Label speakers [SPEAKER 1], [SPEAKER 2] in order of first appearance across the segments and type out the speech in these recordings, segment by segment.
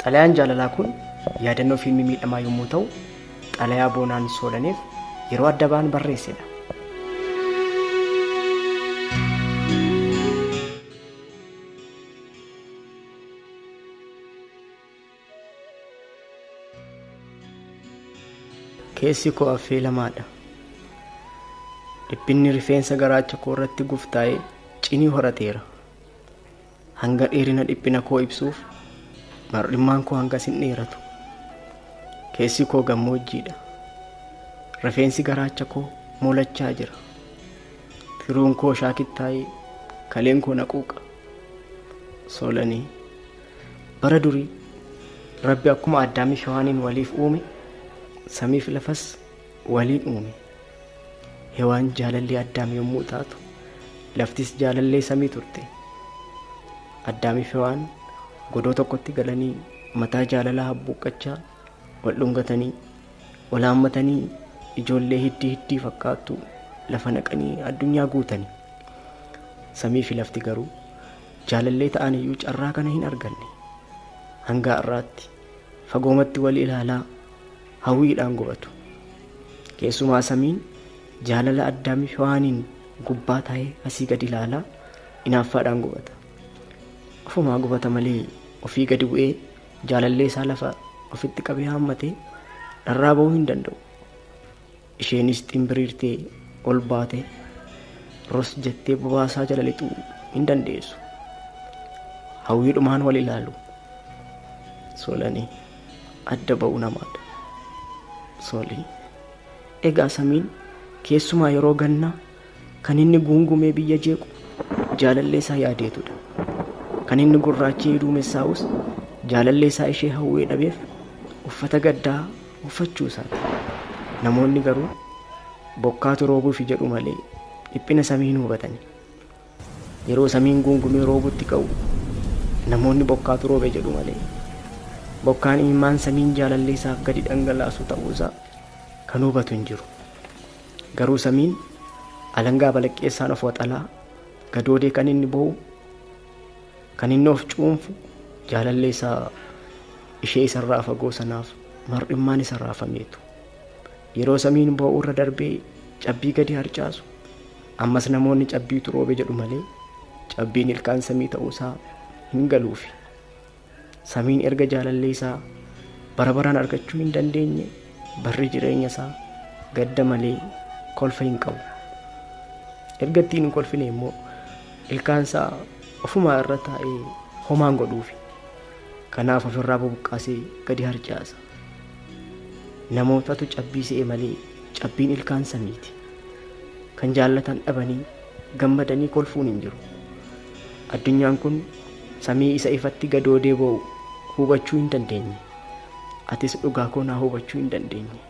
[SPEAKER 1] Xalayaan jaalalaa kun yaadannoo fiilmii miidhamaa yommuu ta'u, xalayaa boonaan soolaniif yeroo adda ba'an barreessedha. Keessi koo affee lamaadha. Dhiphinni rifeensa garaacha koo irratti guftaa'ee cinii horateera. Hanga dheerina dhiphina koo ibsuuf mar'immaan koo hangas hin dheeratu. Keessi koo gammoojjiidha. Rifeensi garaacha koo moolachaa jira. Tiruun koo shaakittaa'ee kaleen koo naquuqa. Soolanii bara durii Rabbi akkuma Addaamii fi Hewaaniin waliif uume samiif lafas waliin uume. Hewaan jaalallee Addaam yommuu taatu, laftis jaalallee samii turte. Addaamii fi Hewaan godoo tokkotti galanii mataa jaalalaa habbuuqqachaa wal dhungatanii wal haammatanii ijoollee hiddii fakkaattu lafa naqanii addunyaa guutanii. Samii fi lafti garuu jaalallee ta'an iyyuu carraa kana hin arganne. Hanga har'aatti fagoomatti wal ilaalaa hawwiidhaan gubatu. Keessumaa samiin jaalala Addaamii fi Hewaaniin gubbaa taa'ee asii gadi ilaalaa inaaffaadhaan gubata. Ofumaa gubata malee ofii gadi bu'ee jaalallee isaa lafa ofitti qabee haammatee dharraa ba'uu hin danda'u. Isheenis ximbiriirtee ol baatee ros jettee bobaasaa jala lixuu hin dandeessu. Hawwiidhumaan wal ilaalu. Soolanii adda ba'uu namaadha. Soolii egaa samiin keessumaa yeroo gannaa kan inni guungumee biyya jeequ jaalallee isaa yaadeetudha. Kan inni gurraachee duumessaa'us jaalallee isaa ishee hawwee dhabeef uffata gaddaa uffachuu isaati. Namoonni garuu bokkaatu roobuuf jedhu malee dhiphina samii hin hubatani. Yeroo samiin guungumee roobutti ka'u namoonni bokkaatu roobe jedhu malee bokkaan imimmaan samiin jaalallee isaaf gadi dhangalaasu ta'uusaa kan hubatu hin jiru. Garuu samiin alangaa balaqqeessaan of waxalaa gadoodee kan inni boo'u, kan inni of cuunfu jaalallee isaa ishee isarraa fagoo sanaaf mar'immaan isa raafameetu. Yeroo samiin boo'u irra darbee cabbii gadi harcaasu ammas namoonni cabbiitu roobe jedhu malee cabbiin ilkaan samii ta'uusaa hin galuufi. Samiin erga jaalallee isaa bara baraan argachuu hin dandeenye barri jireenya isaa gadda malee kolfa hin qabu. Erga ittiin hin kolfine immoo ilkaan isaa ofumaa irra taa'ee homaan godhuufi. Kanaaf ofirraa bubuqqaasee gadi harcaasa. Namootatu cabbii se'e malee cabbiin ilkaan samiiti. Kan jaallatan dhabanii gammadanii kolfuun hin jiru. Addunyaan kun samii isa ifatti gadoodee boo'u hubachuu hin dandeenye. Atis dhugaa koo naa hubachuu hin dandeenye.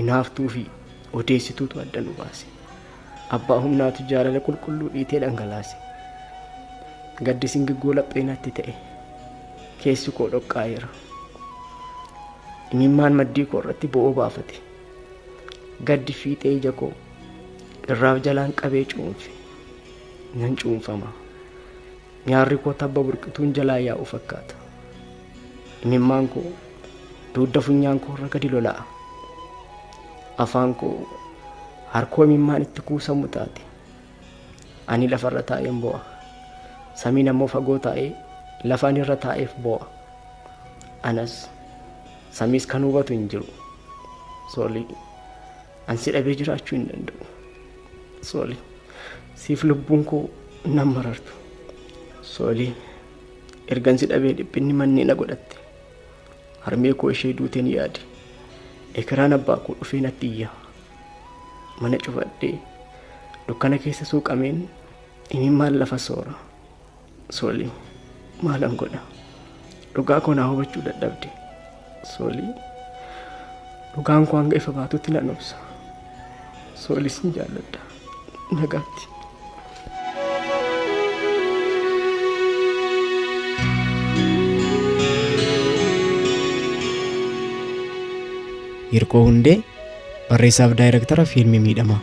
[SPEAKER 1] Inaaftuu fi odeessituutu adda nu baase. Abbaa humnaatu jaalala qulqulluu dhiitee dhangalaase. Gaddi singiggoo lapheenatti ta'e. Keessi koo dhoqqaa'eera. Imimmaan maddii koo irratti bo'oo baafate. Gaddi fiixee ija koo irraaf jalaan qabee cuunfe. Nan cuunfama. Nyaarri koo tabba burqituun jalaa yaa'u fakkaata. Imimmaan koo dugda funyaan koo irra gadi lola'a. Afaan koo harkoo imimmaan itti kuusamu taate. Ani lafarra taa'een boo'a. Samiin ammoo fagoo taa'ee lafa ani irra taa'eef boo'a. Anas samiis kan hubatu hin jiru. Soolii ansi dhabee jiraachuu hin danda'u. Soolii siif lubbuun koo nan marartu. Soolii ergansi dhabee dhiphinni mannee na godhatte. Harmee koo ishee duuteen yaade. Ekeraan abbaa koo dhufee natti iyya. Mana cufadhee dukkana keessa suuqameen imimmaan lafa soora. Soolii maalan godha? Dhugaa koo naa hubachuu dadhabde. Soolii dhugaan koo hanga ifa baatutti nan obsa. Soolii sin jaalladha. Nagaatti.
[SPEAKER 2] Hirkoo Hundee barreessaaf daayirektara fiilmii miidhamaa.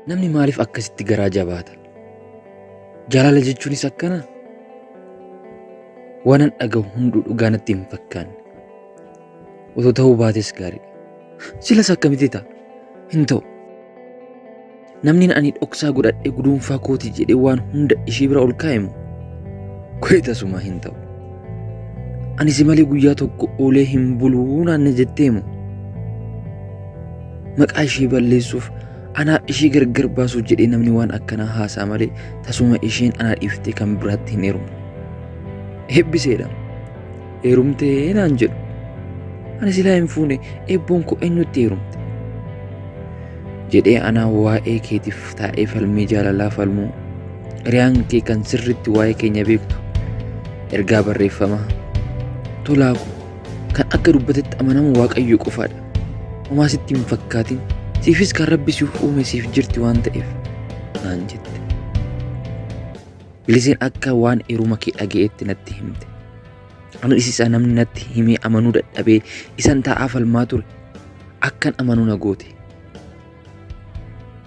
[SPEAKER 3] namni maaliif akkasitti garaa jabaata? Jaalala jechuunis akkana? Waan an dhaga'u hunduu dhugaa natti hin fakkaanne. Otoo ta'uu baates gaariidha. Silas akkamitti ta'a? Hin ta'u. Namni ani dhoksaa godhadhee guduunfaa kooti jedhee waan hunda ishee bira ol kaa'e moo? Kuni tasuma hin ta'u. Ani si malee guyyaa tokko oolee hin buluu naanna jettee moo? Maqaa ishee balleessuuf anaaf ishee gargar baasuuf jedhee namni waan akkanaa haasaa malee tasuma isheen anaa dhiiftee kan biraatti hin heerumne. Eebbiseedha. Heerumtee naan jedhu. Ani silaa hin fuune eebboon koo eenyutti heerumte? Jedhee anaa waa'ee keetiif taa'ee falmii jaalalaa falmuu hiriyaan kee kan sirritti waa'ee keenya beektu ergaa barreeffamaa tolaa koo kan akka dubbatetti amanamu Waaqayyo qofaadha. Homaa sitti hin fakkaatin siifis kan Rabbi siif uume siif jirti waan ta'eef naan jette. Biliseen akka waan heeruma kee dhaga'eetti natti himte. Anis isa namni natti himee amanuu dadhabee isan taa'aa falmaa ture akkan amanuu na goote.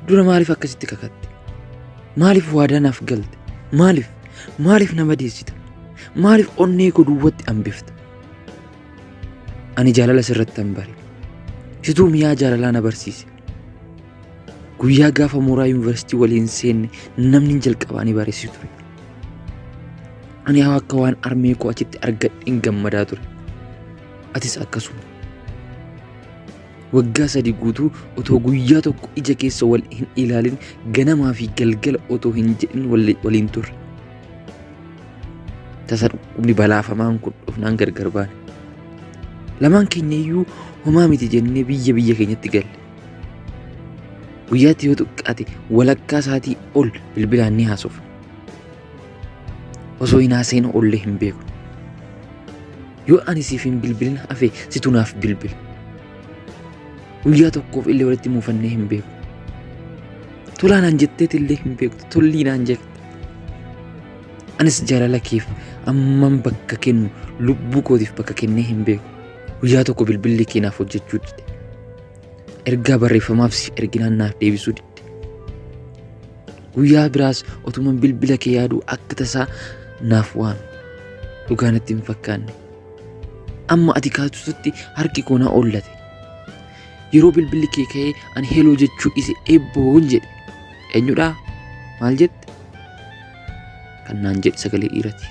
[SPEAKER 3] Dura maaliif akkasitti kakatte? Maaliif waadaa naaf galte? Maaliif nama deessita? Maaliif onnee koo duwwatti hambifta? Ani jaalala sirratti hin bare. Situu miyaa jaalalaa na barsiise. Guyyaa gaafa mooraa yuunivarsiitii waliin seenne namni jalqabaa ni barsiisu ture. Ani akka waan armee koo achitti argadheen gammadaa ture. Atis akkasuma. Waggaa 3 guutuu otoo guyyaa tokko ija keessa wal hin ilaalin ganamaa fi galgala otoo hin jedhin waliin turre. Tasa dhukkubni balaafamaan kun dhufnaan gargar baane. Lamaan keenya iyyuu homaa miti jennee biyya keenyatti galle. Guyyaatti yoo xiqqaate walakkaa isaatii ol bilbilaan ni haasofna. Osoo hin haaseen ollee hin beeku. Yoo ani siif hin bilbilin hafe situ naaf bilbila. Guyyaa tokkoof illee walitti muufannee hin beeku. Tolaa naan jetteet illee hin beektu. Tollii naan jette. Anis jaalala keef amman bakka kennu lubbuu kootiif bakka kennee hin beeku. Guyyaa tokko bilbilli kee naaf hojjechuu dide. Ergaa barreeffamaaf si erginaan naaf deebisuu dide. Guyyaa biraas otuman bilbila kee yaaduu akka tasaa naaf waame. Dhugaa natti hin fakkaanne. Amma ati kaatutti harki koo na ollate. Yeroo bilbilli kee ka'ee ani heloo jechuu ise eebboon jedhe. Eenyudha? Maal jette? Kan naan jedhe sagalee dhiirati.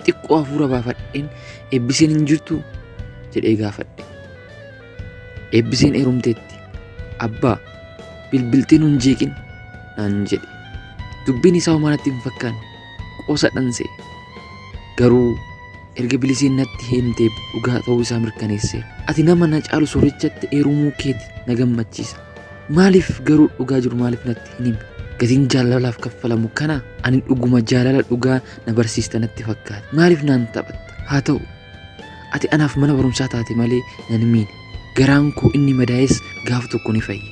[SPEAKER 3] Xiqqoo hafuura baafadheen eebbiseen hin jirtu jedhee gaafadhe. Eebbiseen heerumteetti. Abbaa bilbilteen hin jeeqin naan jedhe. Dubbiin isaa homaa natti hin fakkaanne. Qoosa dhansee. Garuu erga biliseen natti himtee dhugaa ta'uu isaa mirkaneesse. Ati nama na caalu soorichatti heerumuu keeti na gammachiisa. Maaliif garuu dhugaa jiru maaliif natti hin himne? Gatiin jaalalaaf kaffalamu kana ani dhuguma jaalala dhugaa na barsiista natti fakkaata. Maaliif naan taphatta? Haa ta'u ati anaaf mana barumsaa taate malee nan miine. Garaan koo inni madaa'es gaafa tokko ni fayya.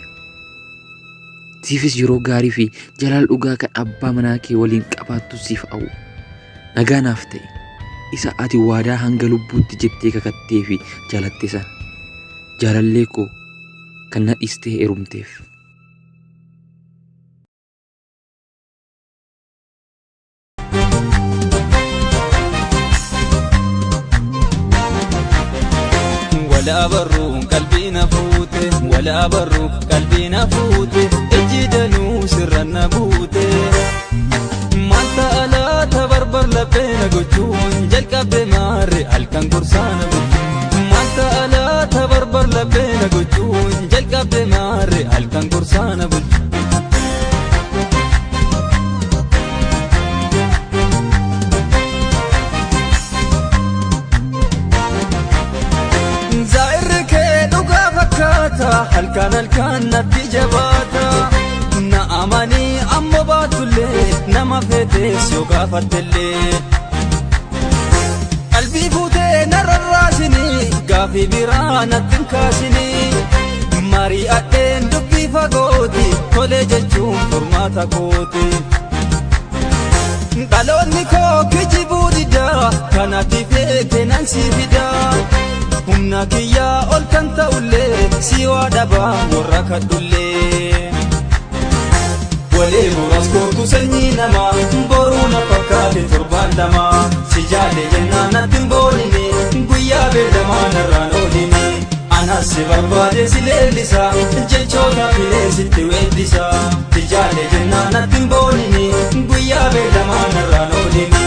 [SPEAKER 3] Siifis yeroo gaarii fi jaalala dhugaa kan abbaa manaa kee waliin qabaattu siif hawwu. Nagaa naaf ta'e. Isa ati waadaa hanga lubbuutti jettee kakattee fi jaalatte sana jaalallee koo kan na dhiistee heerumteef.
[SPEAKER 4] ولا برو قلبي نفوته ولا برو قلبي نفوته اجدنو سر النبوته مالتا ألا تبربر لبينا قجون جلقا بماري الكن قرصانا مالتا ألا تبربر لبينا قجون جلقا بماري الكن قرصانا زائرك دوغا فكاتا الكن نتيجباتا نأماني أمو باتولي نما فتيس يوغا فتلي قلبي فوتي نر الراسني قافي برانا تنكاسني ماري أدين دبي فاقوتي كولي ججون فرماتا كوتي قالوني كو كجيبو ديدا كاناتي فيكي نانسي فيدا humna kiyya ol kan ta'ullee si waa dhabaa warra kadhullee Walee boras kootu sanyii namaa boruu na fakkaate torbaan lamaa si jaalle jennaan natti hin boonine guyyaa beellamaa narraan ooline anas si barbaade si leellisa jechoota fileesitti weeddisa si jaalle jennaan natti hin boonine guyyaa beellamaa narraan ooline.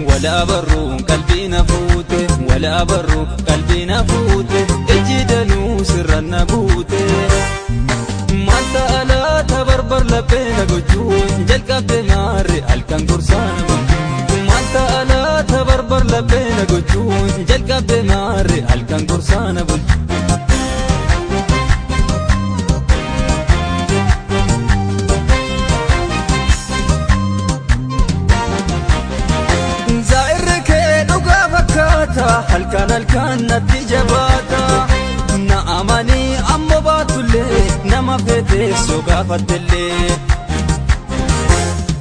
[SPEAKER 4] ولا برو قلبي نفوت ولا برو قلبي نفوت اجدنو سر النبوت ما انت الا تبربر لبينا قجون جلق بنار الكن قرصان ما انت الا تبربر لبينا قجون جلق بنار الكن قرصان halkan natti jabaata na amanii ammo baatullee nama feeteessoo gaafattellee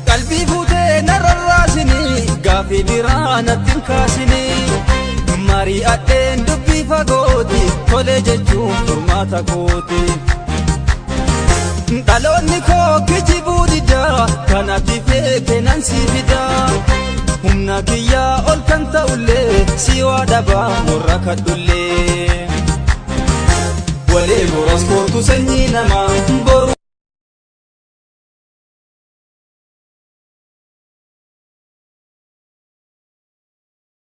[SPEAKER 4] qalbii fuutee narrarraasini gaafii biraa natti hin kaasini marii adheen dubbii fagooti tolee jechuun furmaata kooti dhaloonni koo kijibuu didaa kanatti feete nan sii fidaa humna kiyyaa ol kan ta'ullee si waa dhabaa morra kadhullee walee boras kootu sanyii namaa